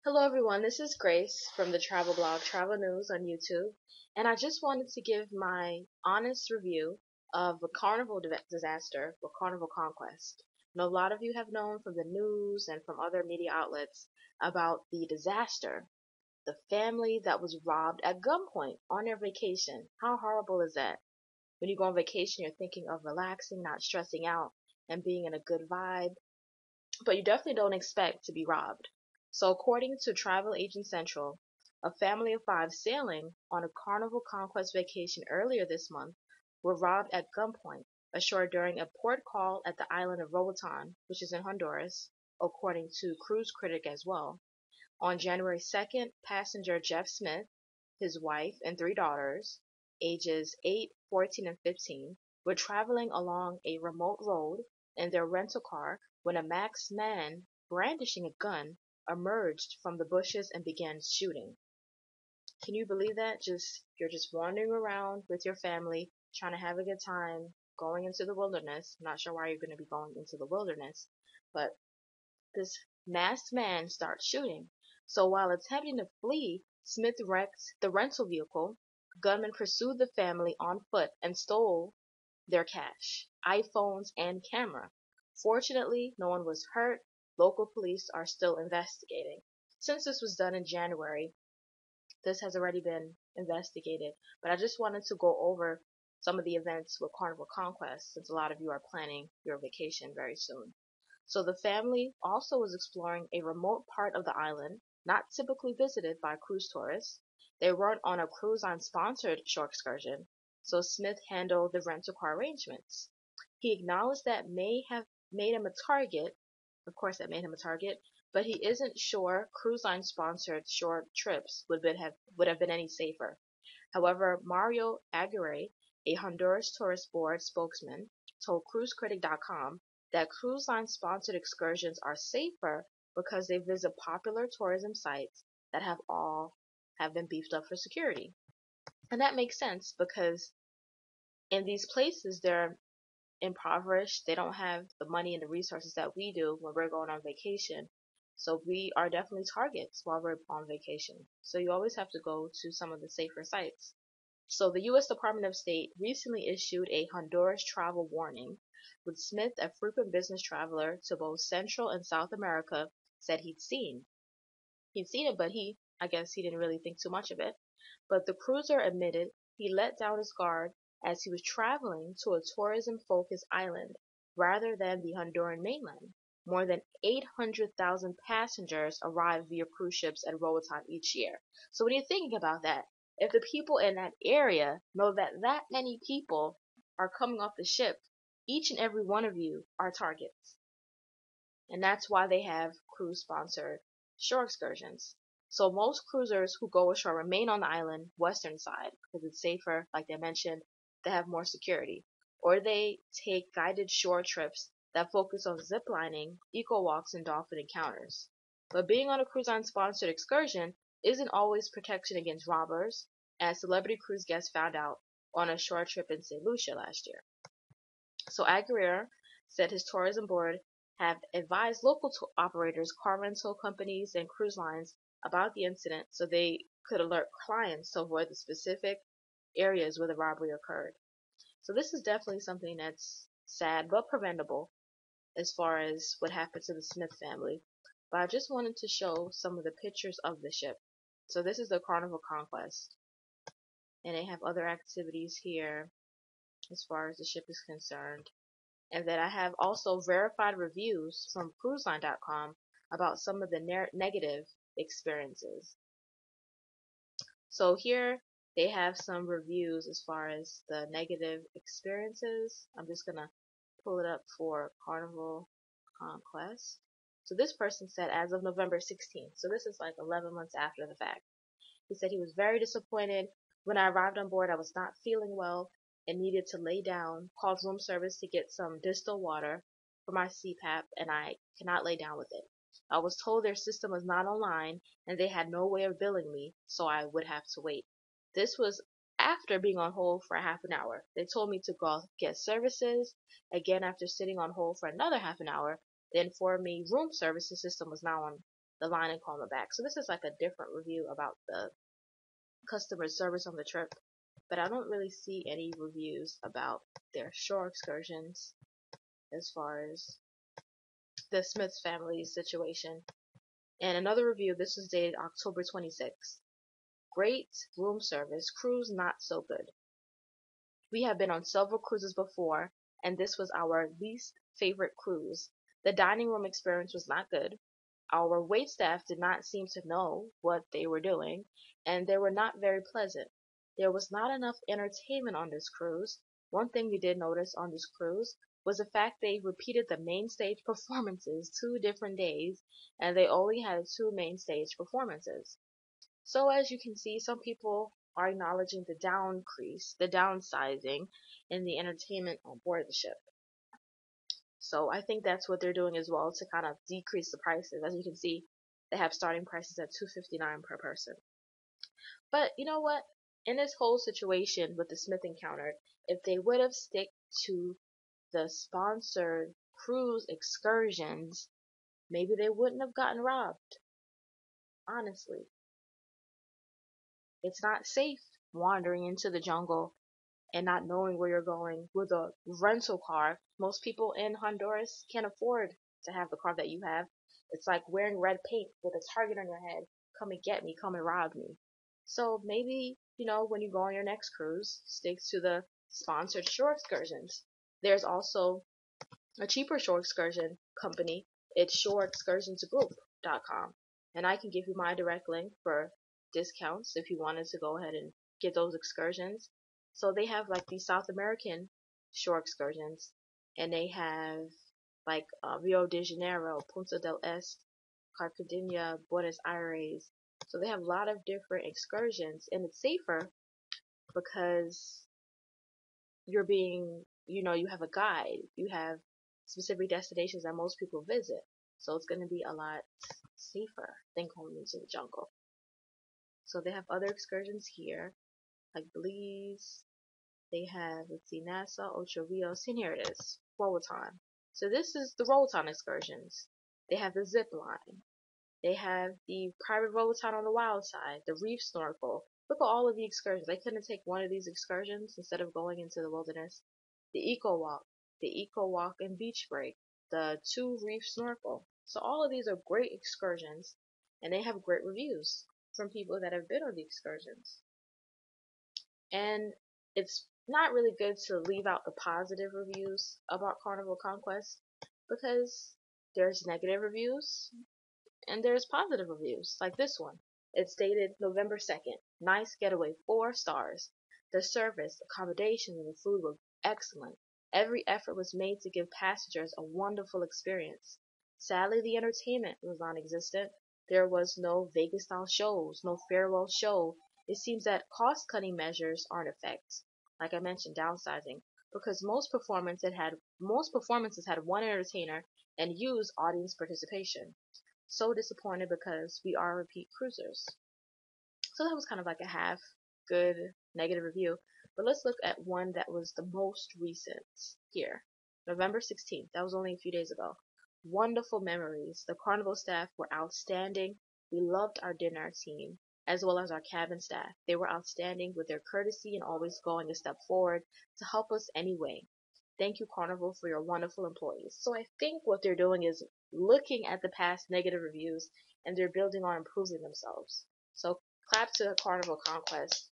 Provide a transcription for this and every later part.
Hello everyone, this is Grace from the travel blog Travel News on YouTube, and I just wanted to give my honest review of the Carnival disaster or Carnival Conquest. A lot of you have known from the news and from other media outlets about the disaster, the family that was robbed at gunpoint on their vacation. How horrible is that? When you go on vacation, you're thinking of relaxing, not stressing out, and being in a good vibe, but you definitely don't expect to be robbed. So, according to Travel Agent Central, a family of five sailing on a Carnival Conquest vacation earlier this month were robbed at gunpoint ashore during a port call at the island of Roatan, which is in Honduras, according to Cruise Critic as well. On January 2nd, passenger Jeff Smith, his wife, and three daughters, ages 8, 14, and 15, were traveling along a remote road in their rental car when a masked man brandishing a gun emerged from the bushes and began shooting. Can you believe that? You're just wandering around with your family, trying to have a good time, going into the wilderness. I'm not sure why you're going to be going into the wilderness, but this masked man starts shooting. So while attempting to flee, Smith wrecked the rental vehicle. Gunmen pursued the family on foot and stole their cash, iPhones, and camera. Fortunately, no one was hurt. Local police are still investigating. Since this was done in January, this has already been investigated, but I just wanted to go over some of the events with Carnival Conquest since a lot of you are planning your vacation very soon. So the family also was exploring a remote part of the island, not typically visited by cruise tourists. They weren't on a cruise line sponsored shore excursion, so Smith handled the rental car arrangements. He acknowledged that may have made him a target, of course that made him a target, but he isn't sure cruise line sponsored short trips would have been any safer. However, Mario Aguirre, a Honduras Tourist Board spokesman, told CruiseCritic.com that cruise line sponsored excursions are safer because they visit popular tourism sites that have been beefed up for security. And that makes sense because in these places they're impoverished, they don't have the money and the resources that we do when we're going on vacation. So we are definitely targets while we're on vacation. So you always have to go to some of the safer sites. So the U.S. Department of State recently issued a Honduras travel warning, with Smith, a frequent business traveler to both Central and South America, said He'd seen it, but I guess he didn't really think too much of it. But the cruiser admitted he let down his guard as he was traveling to a tourism-focused island rather than the Honduran mainland. More than 800,000 passengers arrive via cruise ships at Roatan each year. So when you're thinking about that, if the people in that area know that that many people are coming off the ship, each and every one of you are targets. And that's why they have cruise-sponsored shore excursions. So most cruisers who go ashore remain on the island western side because it's safer, like they mentioned, they have more security. Or they take guided shore trips that focus on zip lining, eco walks, and dolphin encounters. But being on a cruise line sponsored excursion isn't always protection against robbers, as celebrity cruise guests found out on a short trip in St. Lucia last year. So Aguirre said his tourism board have advised local operators, car rental companies, and cruise lines about the incident so they could alert clients to avoid the specific areas where the robbery occurred. So this is definitely something that's sad but preventable as far as what happened to the Smith family. But I just wanted to show some of the pictures of the ship. So this is the Carnival Conquest, and they have other activities here as far as the ship is concerned. And then I have also verified reviews from cruiseline.com about some of the negative experiences. So here they have some reviews as far as the negative experiences. I'm just going to pull it up for Carnival Conquest. So this person said as of November 16th, so this is like 11 months after the fact. He said he was very disappointed. When I arrived on board, I was not feeling well and needed to lay down, called room service to get some distilled water for my CPAP, and I cannot lay down with it. I was told their system was not online and they had no way of billing me, so I would have to wait. This was after being on hold for a half an hour. They told me to go get services. Again, after sitting on hold for another half an hour, they informed me room services system was the line and call them back. So this is like a different review about the customer service on the trip, but I don't really see any reviews about their shore excursions as far as the Smith family situation. And another review, this was dated October 26th. Great room service, cruise not so good. We have been on several cruises before, and this was our least favorite cruise. The dining room experience was not good. Our waitstaff did not seem to know what they were doing, and they were not very pleasant. There was not enough entertainment on this cruise. One thing we did notice on this cruise was the fact they repeated the main stage performances 2 different days, and they only had 2 main stage performances. So as you can see, some people are acknowledging the downsizing in the entertainment on board the ship. So I think that's what they're doing as well to kind of decrease the prices. As you can see, they have starting prices at $259 per person. But you know what? In this whole situation with the Smith encounter, if they would have stick to the sponsored cruise excursions, maybe they wouldn't have gotten robbed. Honestly, it's not safe wandering into the jungle and not knowing where you're going with a rental car. Most people in Honduras can't afford to have the car that you have. It's like wearing red paint with a target on your head. Come and get me, come and rob me. So maybe, when you go on your next cruise, stick to the sponsored shore excursions. There's also a cheaper shore excursion company. It's shoreexcursionsgroup.com. And I can give you my direct link for discounts if you wanted to go ahead and get those excursions. So they have like these South American shore excursions, and they have like Rio de Janeiro, Punta del Este, Cartagena, Buenos Aires. So they have a lot of different excursions, and it's safer because you have a guide, you have specific destinations that most people visit. So it's going to be a lot safer than going into the jungle. So they have other excursions here, like Belize. They have, let's see, Nassau, Ocho Rios, and here it is, Roatan. So this is the Roatan excursions. They have the zip line. They have the private Roatan on the wild side, the reef snorkel. Look at all of the excursions. They couldn't take one of these excursions instead of going into the wilderness. The eco walk and beach break, the 2 reef snorkel. So all of these are great excursions, and they have great reviews from people that have been on the excursions. And it's not really good to leave out the positive reviews about Carnival Conquest because there's negative reviews and there's positive reviews, like this one. It's dated November 2nd. Nice getaway, 4 stars. The service, accommodation, and the food were excellent. Every effort was made to give passengers a wonderful experience. Sadly, the entertainment was non-existent. There was no Vegas-style shows, no farewell show. It seems that cost-cutting measures are in effect. Like I mentioned, downsizing, because most performances had one entertainer and used audience participation. So disappointed because we are repeat cruisers. So that was kind of like a half good negative review. But let's look at one that was the most recent here. November 16th. That was only a few days ago. Wonderful memories. The Carnival staff were outstanding. We loved our dinner team as well as our cabin staff. They were outstanding with their courtesy and always going a step forward to help us anyway. Thank you, Carnival, for your wonderful employees. So I think what they're doing is looking at the past negative reviews and they're building on improving themselves. So clap to Carnival Conquest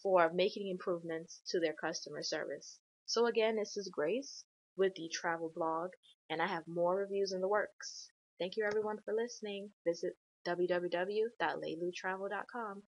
for making improvements to their customer service. So again, this is Grace with the travel blog, and I have more reviews in the works. Thank you everyone for listening. Visit www.leilutravel.com.